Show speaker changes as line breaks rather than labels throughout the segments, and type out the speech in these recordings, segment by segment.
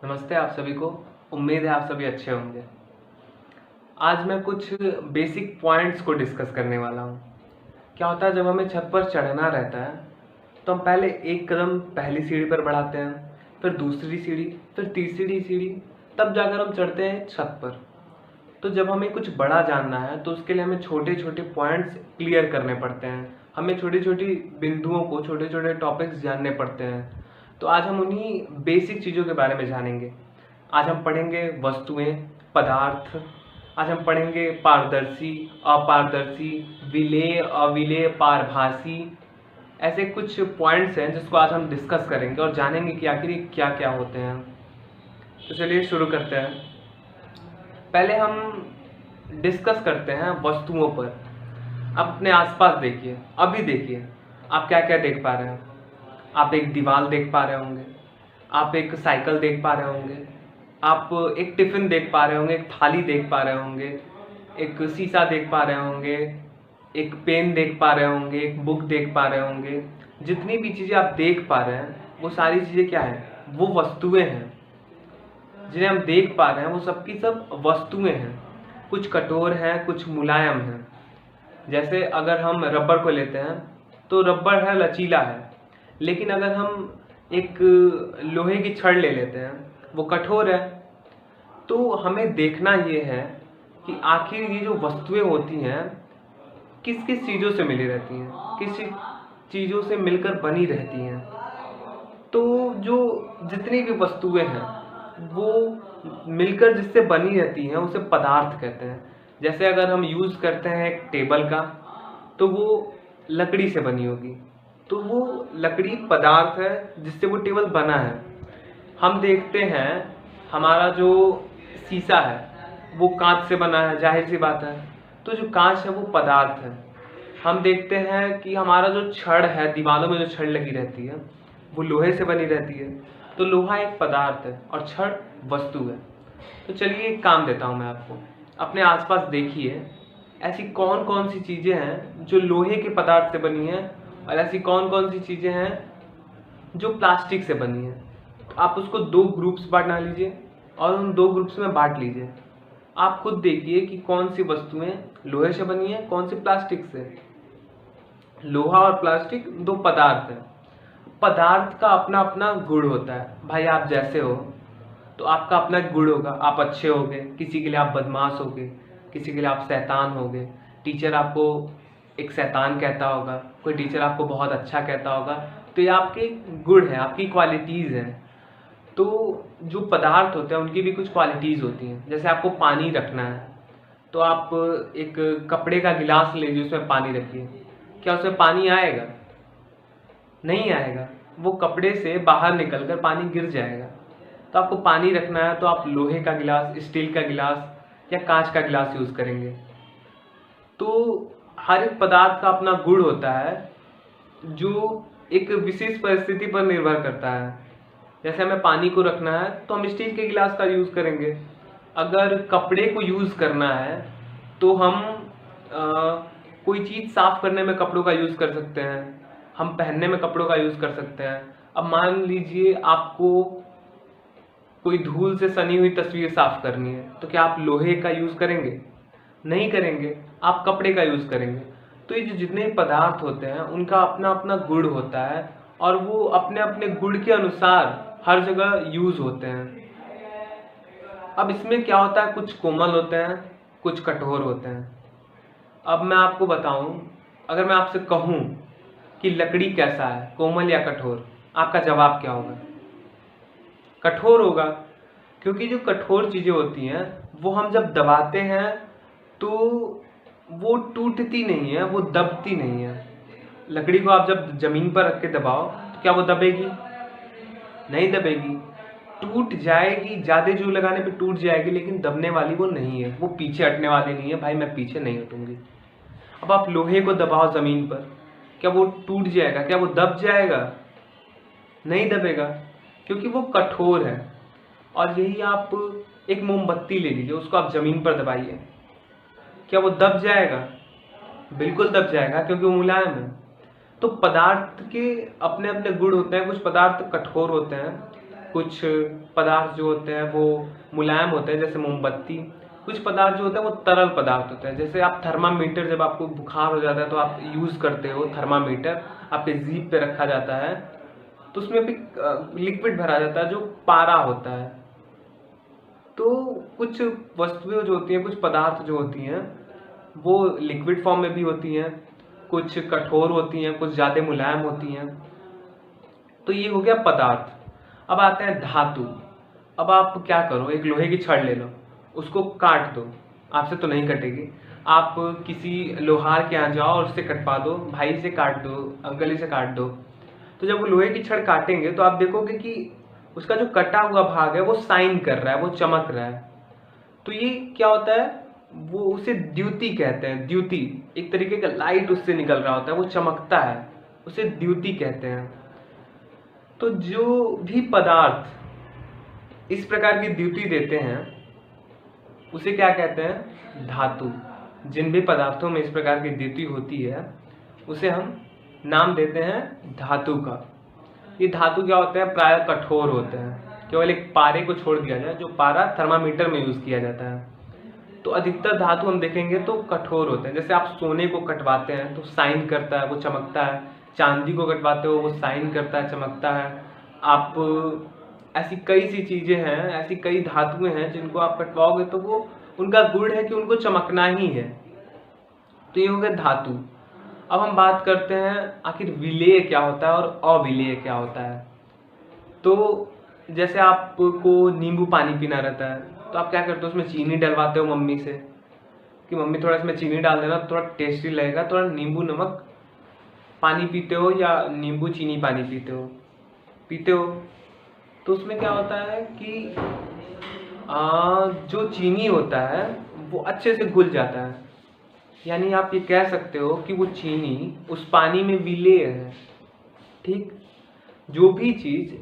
नमस्ते आप सभी को। उम्मीद है आप सभी अच्छे होंगे। आज मैं कुछ बेसिक पॉइंट्स को डिस्कस करने वाला हूँ। क्या होता है जब हमें छत पर चढ़ना रहता है तो हम पहले एक कदम पहली सीढ़ी पर बढ़ाते हैं, फिर दूसरी सीढ़ी, फिर तीसरी सीढ़ी, तब जाकर हम चढ़ते हैं छत पर। तो जब हमें कुछ बड़ा जानना है तो उसके लिए हमें छोटे छोटे पॉइंट्स क्लियर करने पड़ते हैं, हमें छोटी छोटी बिंदुओं को, छोटे छोटे टॉपिक्स जानने पड़ते हैं। तो आज हम उन्हीं बेसिक चीज़ों के बारे में जानेंगे। आज हम पढ़ेंगे वस्तुएं, पदार्थ। आज हम पढ़ेंगे पारदर्शी, अपारदर्शी, विलेय, अविलेय, पारभासी। ऐसे कुछ पॉइंट्स हैं जिसको आज हम डिस्कस करेंगे और जानेंगे कि आखिर ये क्या क्या होते हैं। तो चलिए शुरू करते हैं। पहले हम डिस्कस करते हैं वस्तुओं पर। आप अपने आसपास देखिए, अभी देखिए आप क्या क्या देख पा रहे हैं। आप एक दीवार देख पा रहे होंगे, आप एक साइकिल देख पा रहे होंगे, आप एक टिफिन देख पा रहे होंगे, एक थाली देख पा रहे होंगे, एक शीशा देख पा रहे होंगे, एक पेन देख पा रहे होंगे, एक बुक देख पा रहे होंगे। जितनी भी चीज़ें आप देख पा रहे हैं वो सारी चीज़ें क्या हैं? वो वस्तुएं हैं। जिन्हें हम देख पा रहे हैं वो सब की सब वस्तुएं हैं। कुछ कठोर हैं, कुछ मुलायम हैं। जैसे अगर हम रबर को लेते हैं तो रबर है, लचीला है। लेकिन अगर हम एक लोहे की छड़ ले लेते हैं, वो कठोर है। तो हमें देखना ये है कि आखिर ये जो वस्तुएं होती हैं किस किस चीज़ों से मिली रहती हैं, किस चीज़ों से मिलकर बनी रहती हैं। तो जो जितनी भी वस्तुएं हैं वो मिलकर जिससे बनी रहती हैं उसे पदार्थ कहते हैं। जैसे अगर हम यूज़ करते हैं एक टेबल का तो वो लकड़ी से बनी होगी, तो वो लकड़ी पदार्थ है जिससे वो टेबल बना है। हम देखते हैं हमारा जो शीशा है वो कांच से बना है, जाहिर सी बात है। तो जो कांच है वो पदार्थ है। हम देखते हैं कि हमारा जो छड़ है, दीवारों में जो छड़ लगी रहती है वो लोहे से बनी रहती है। तो लोहा एक पदार्थ है और छड़ वस्तु है। तो चलिए एक काम देता हूँ मैं आपको। अपने आसपास देखिए ऐसी कौन कौन सी चीज़ें हैं जो लोहे के पदार्थ से बनी हैं और ऐसी कौन कौन सी चीज़ें हैं जो प्लास्टिक से बनी हैं। तो आप उसको दो ग्रुप्स बना लीजिए और उन दो ग्रुप्स में बांट लीजिए। आप खुद देखिए कि कौन सी वस्तुएं लोहे से बनी हैं, कौन सी प्लास्टिक से। लोहा और प्लास्टिक दो पदार्थ हैं। पदार्थ का अपना अपना गुण होता है। भाई आप जैसे हो तो आपका अपना एक गुण होगा। आप अच्छे होगे, किसी के लिए आप बदमाश होगे, किसी के लिए आप शैतान होगे। टीचर आपको एक शैतान कहता होगा, कोई टीचर आपको बहुत अच्छा कहता होगा। तो ये आपके गुण हैं, आपकी क्वालिटीज़ हैं। तो जो पदार्थ होते हैं उनकी भी कुछ क्वालिटीज़ होती हैं। जैसे आपको पानी रखना है तो आप एक कपड़े का गिलास लीजिए, उसमें पानी रखिए। क्या उसमें पानी आएगा? नहीं आएगा। वो कपड़े से बाहर निकलकर पानी गिर जाएगा। तो आपको पानी रखना है तो आप लोहे का गिलास, स्टील का गिलास या कांच का गिलास यूज़ करेंगे। तो हर एक पदार्थ का अपना गुण होता है जो एक विशेष परिस्थिति पर निर्भर करता है। जैसे हमें पानी को रखना है तो हम स्टील के गिलास का यूज़ करेंगे। अगर कपड़े को यूज़ करना है तो हम कोई चीज़ साफ करने में कपड़ों का यूज़ कर सकते हैं, हम पहनने में कपड़ों का यूज़ कर सकते हैं। अब मान लीजिए आपको कोई धूल से सनी हुई तस्वीर साफ करनी है तो क्या आप लोहे का यूज़ करेंगे? नहीं करेंगे, आप कपड़े का यूज़ करेंगे। तो ये जो जितने भी पदार्थ होते हैं उनका अपना अपना गुण होता है और वो अपने अपने गुण के अनुसार हर जगह यूज़ होते हैं। अब इसमें क्या होता है, कुछ कोमल होते हैं, कुछ कठोर होते हैं। अब मैं आपको बताऊं, अगर मैं आपसे कहूं कि लकड़ी कैसा है, कोमल या कठोर, आपका जवाब क्या होगा? कठोर होगा। क्योंकि जो कठोर चीज़ें होती हैं वो हम जब दबाते हैं तो वो टूटती नहीं है, वो दबती नहीं है। लकड़ी को आप जब ज़मीन पर रख के दबाओ तो क्या वो दबेगी? नहीं दबेगी, टूट जाएगी। ज़्यादा जोर लगाने पे टूट जाएगी, लेकिन दबने वाली वो नहीं है, वो पीछे हटने वाली नहीं है। भाई मैं पीछे नहीं हटूंगी। अब आप लोहे को दबाओ ज़मीन पर, क्या वो टूट जाएगा? क्या वो दब जाएगा? नहीं दबेगा, क्योंकि वो कठोर है। और यही आप एक मोमबत्ती ले लीजिए, उसको आप ज़मीन पर दबाइए, क्या वो दब जाएगा? बिल्कुल दब जाएगा, क्योंकि वो मुलायम है। तो पदार्थ के अपने अपने गुण होते हैं। कुछ पदार्थ कठोर होते हैं, कुछ पदार्थ जो होते हैं वो मुलायम होते हैं जैसे मोमबत्ती, कुछ पदार्थ जो होते हैं वो तरल पदार्थ होते हैं। जैसे आप थर्मामीटर, जब आपको बुखार हो जाता है तो आप यूज़ करते हो थर्मामीटर, आपके जीभ पे रखा जाता है, तो उसमें भी लिक्विड भरा जाता है जो पारा होता है। तो कुछ वस्तुएं जो होती हैं, कुछ पदार्थ जो होती हैं वो लिक्विड फॉर्म में भी होती हैं, कुछ कठोर होती हैं, कुछ ज़्यादा मुलायम होती हैं। तो ये हो गया पदार्थ। अब आते हैं धातु। अब आप क्या करो, एक लोहे की छड़ ले लो, उसको काट दो। आपसे तो नहीं कटेगी, आप किसी लोहार के यहाँ जाओ और उससे कटवा दो, भाई से काट दो, अंकल से काट दो। तो जब वो लोहे की छड़ काटेंगे तो आप देखोगे कि उसका जो कटा हुआ भाग है वो शाइन कर रहा है, वो चमक रहा है। तो ये क्या होता है, वो उसे द्युति कहते हैं। द्युति एक तरीके का लाइट उससे निकल रहा होता है, वो चमकता है, उसे द्युति कहते हैं। तो जो भी पदार्थ इस प्रकार की द्युति देते हैं उसे क्या कहते हैं, धातु। जिन भी पदार्थों में इस प्रकार की द्युति होती है उसे हम नाम देते हैं धातु का। ये धातु क्या होते हैं, प्रायः कठोर होते हैं, केवल एक पारे को छोड़ दिया जाए, जो पारा थर्मामीटर में यूज किया जाता है। तो अधिकतर धातु हम देखेंगे तो कठोर होते हैं। जैसे आप सोने को कटवाते हैं तो शाइन करता है, वो चमकता है। चांदी को कटवाते हो वो शाइन करता है, चमकता है। आप ऐसी कई सी चीजें हैं, ऐसी कई धातुएं हैं जिनको आप कटवाओगे तो वो उनका गुण है कि उनको चमकना ही है। तो ये हो गया धातु। अब हम बात करते हैं आखिर विलेय क्या होता है और अविलेय क्या होता है। तो जैसे आपको नींबू पानी पीना रहता है तो आप क्या करते हो, उसमें चीनी डलवाते हो मम्मी से कि मम्मी थोड़ा इसमें चीनी डाल देना, थोड़ा टेस्टी लगेगा। थोड़ा नींबू नमक पानी पीते हो या नींबू चीनी पानी पीते हो। तो उसमें क्या होता है कि जो चीनी होता है वो अच्छे से घुल जाता है। यानी आप ये कह सकते हो कि वो चीनी उस पानी में विलेय है। ठीक, जो भी चीज़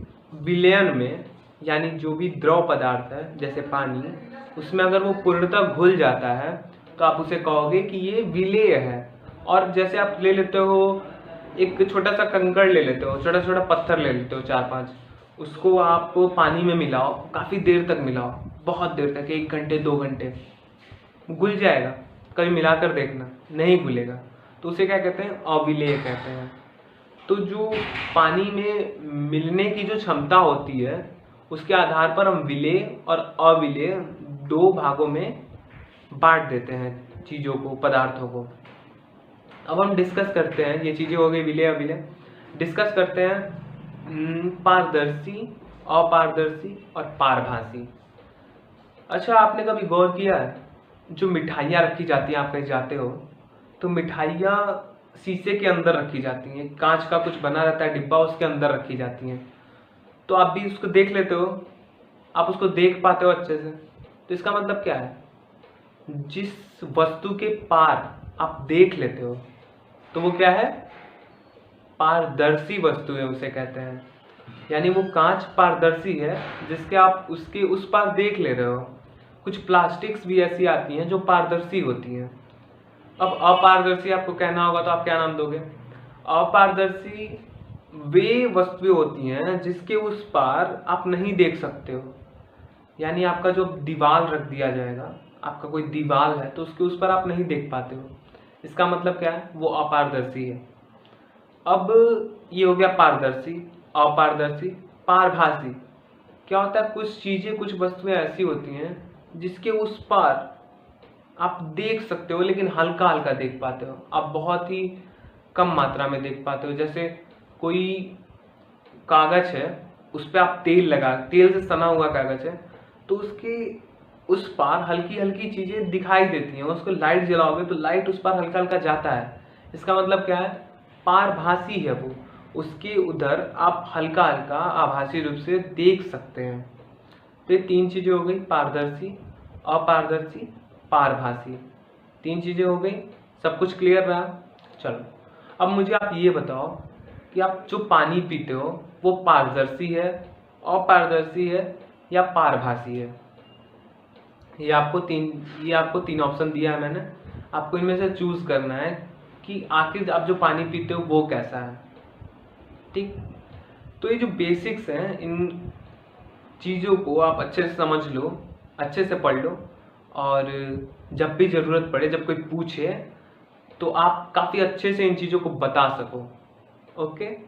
विलयन में, यानी जो भी द्रव पदार्थ है जैसे पानी, उसमें अगर वो पूर्णतः घुल जाता है तो आप उसे कहोगे कि ये विलेय है। और जैसे आप ले लेते हो, एक छोटा सा कंकड़ ले लेते हो, छोटा छोटा पत्थर ले लेते हो 4-5, उसको आप पानी में मिलाओ, काफ़ी देर तक मिलाओ, बहुत देर तक, 1 घंटे 2 घंटे, घुल जाएगा। कभी मिलाकर देखना, नहीं घुलेगा, तो उसे क्या कहते हैं, अविलेय कहते हैं। तो जो पानी में मिलने की जो क्षमता होती है उसके आधार पर हम विलेय और अविलेय 2 भागों में बांट देते हैं चीज़ों को, पदार्थों को। अब हम डिस्कस करते हैं, ये चीज़ें हो गई विलेय अविलेय। डिस्कस करते हैं पारदर्शी, अपारदर्शी और पारभासी। अच्छा, आपने कभी गौर किया है, जो मिठाइयाँ रखी जाती हैं, आप कहीं जाते हो तो मिठाइयाँ शीशे के अंदर रखी जाती हैं, कांच का कुछ बना रहता है डिब्बा, उसके अंदर रखी जाती हैं। तो आप भी उसको देख लेते हो, आप उसको देख पाते हो अच्छे से। तो इसका मतलब क्या है, जिस वस्तु के पार आप देख लेते हो तो वो क्या है, पारदर्शी वस्तु है, उसे कहते हैं। यानी वो कांच पारदर्शी है जिसके आप उसके उस पार देख ले रहे हो। कुछ प्लास्टिक्स भी ऐसी आती हैं जो पारदर्शी होती हैं। अब अपारदर्शी आपको कहना होगा तो आप क्या नाम दोगे, अपारदर्शी वे वस्तुएं होती हैं जिसके उस पार आप नहीं देख सकते हो। यानी आपका जो दीवार रख दिया जाएगा, आपका कोई दीवार है तो उसके उस पर आप नहीं देख पाते हो, इसका मतलब क्या है, वो अपारदर्शी है। अब ये हो गया पारदर्शी, अपारदर्शी। पारभासी क्या होता है, कुछ चीजें, कुछ वस्तुएं ऐसी होती हैं जिसके उस पार आप देख सकते हो लेकिन हल्का हल्का देख पाते हो, आप बहुत ही कम मात्रा में देख पाते हो। जैसे कोई कागज है, उस पर आप तेल से सना हुआ कागज है, तो उसके उस पार हल्की हल्की चीजें दिखाई देती हैं। उसको लाइट जलाओगे तो लाइट उस पार हल्का हल्का जाता है, इसका मतलब क्या है, पारभासी है वो, उसके उधर आप हल्का हल्का आभासी रूप से देख सकते हैं। तो ये 3 चीजें हो गई, पारदर्शी, अपारदर्शी, पारभासी। 3 चीजें हो गई, सब कुछ क्लियर रहा। चलो अब मुझे आप ये बताओ कि आप जो पानी पीते हो वो पारदर्शी है, अपारदर्शी है या पारभासी है। ये आपको तीन ऑप्शन दिया है मैंने, आपको इनमें से चूज करना है कि आखिर आप जो पानी पीते हो वो कैसा है। ठीक, तो ये जो बेसिक्स हैं, चीज़ों को आप अच्छे से समझ लो, अच्छे से पढ़ लो, और जब भी ज़रूरत पड़े, जब कोई पूछे, तो आप काफ़ी अच्छे से इन चीज़ों को बता सको। ओके।